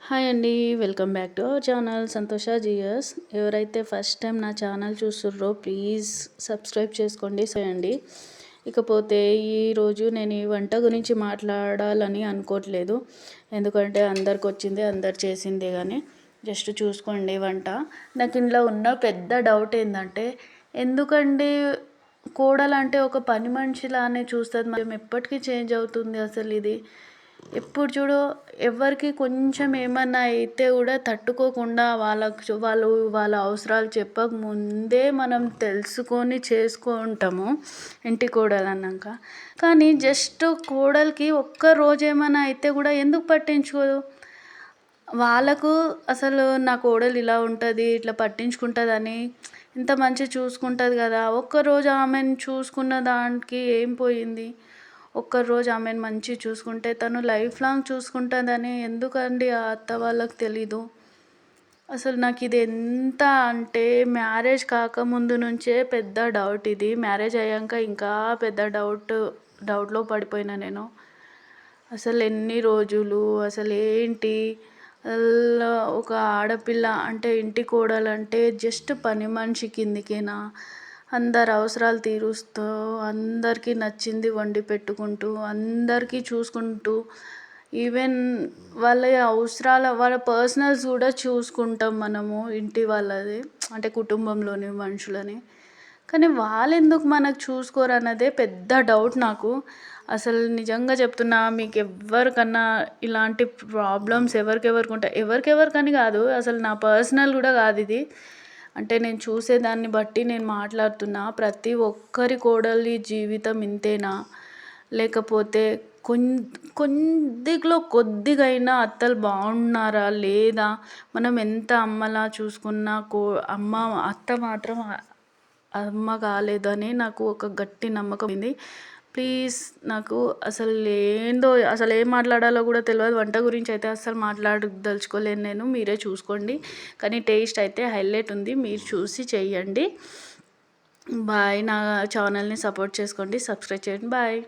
Hi అండి. Welcome back to our channel సంతోష జియర్స్. ఎవరైతే ఫస్ట్ టైం నా ఛానల్ చూస్తుర్రో ప్లీజ్ సబ్స్క్రైబ్ చేసుకోండి చేయండి. ఇకపోతే ఈరోజు నేను ఈ వంట గురించి మాట్లాడాలని అనుకోవట్లేదు, ఎందుకంటే అందరికి వచ్చింది అందరు చేసిందే, కానీ జస్ట్ చూసుకోండి వంట. నాకు ఇంట్లో ఉన్న పెద్ద డౌట్ ఏంటంటే, ఎందుకండి కోడలంటే ఒక పని మనిషిలానే చూస్తుంది, మనం ఎప్పటికీ చేంజ్ అవుతుంది అసలు ఇది. ఎప్పుడు చూడు ఎవరికి కొంచెం ఏమన్నా అయితే కూడా తట్టుకోకుండా వాళ్ళ అవసరాలు చెప్పక ముందే మనం తెలుసుకొని చేసుకుంటాము ఇంటి కోడలు అన్నాక. కానీ జస్ట్ కోడలికి ఒక్క రోజు ఏమైనా అయితే కూడా ఎందుకు పట్టించుకోదు? వాళ్ళకు అసలు నా కోడలు ఇలా ఉంటుంది, ఇట్లా పట్టించుకుంటుందని, ఇంత మంచిగా చూసుకుంటుంది కదా, ఒక్కరోజు ఆమెను చూసుకున్న దానికి ఏం పోయింది? ఒక్కరోజు ఆమెను మంచిగా చూసుకుంటే తను లైఫ్ లాంగ్ చూసుకుంటుందని ఎందుకండి ఆ అత్త వాళ్ళకి తెలీదు? అసలు నాకు ఇది ఎంత అంటే మ్యారేజ్ కాకముందు నుంచే పెద్ద డౌట్ ఇది. మ్యారేజ్ అయ్యాక ఇంకా పెద్ద డౌట్లో పడిపోయినా నేను. అసలు ఎన్ని రోజులు అసలు ఏంటి ఒక ఆడపిల్ల అంటే ఇంటి కోడలంటే జస్ట్ పని మనిషి కిందికేనా? అందరు అవసరాలు తీరుస్తూ, అందరికీ నచ్చింది వండి పెట్టుకుంటూ, అందరికీ చూసుకుంటూ, ఈవెన్ వాళ్ళ పర్సనల్స్ కూడా చూసుకుంటాం మనము ఇంటి వాళ్ళది, అంటే కుటుంబంలోని మనుషులని. కానీ వాళ్ళెందుకు మనకు చూసుకోరు అన్నదే పెద్ద డౌట్ నాకు. అసలు నిజంగా చెప్తున్నా, మీకు ఎవరికన్నా ఇలాంటి ప్రాబ్లమ్స్ ఎవరికెవరికని కాదు, అసలు నా పర్సనల్ కూడా కాదు ఇది, అంటే నేను చూసేదాన్ని బట్టి నేను మాట్లాడుతున్నా. ప్రతి ఒక్కరి కోడలి జీవితం ఇంతేనా, లేకపోతే కొద్దిగైనా అత్తలు బాగున్నారా లేదా? మనం ఎంత అమ్మలా చూసుకున్నా అత్త మాత్రం అమ్మ కాలేదని నాకు ఒక గట్టి నమ్మకం ఉంది. ప్లీజ్, నాకు అసలు ఏం మాట్లాడాలో కూడా తెలియదు. వంట గురించి అయితే అస్సలు మాట్లాడదలుచుకోలేను నేను, మీరే చూసుకోండి. కానీ టేస్ట్ అయితే హైలైట్ ఉంది, మీరు చూసి చెయ్యండి. బాయ్. నా ఛానల్ని సపోర్ట్ చేసుకోండి, సబ్స్క్రైబ్ చేయండి. బాయ్.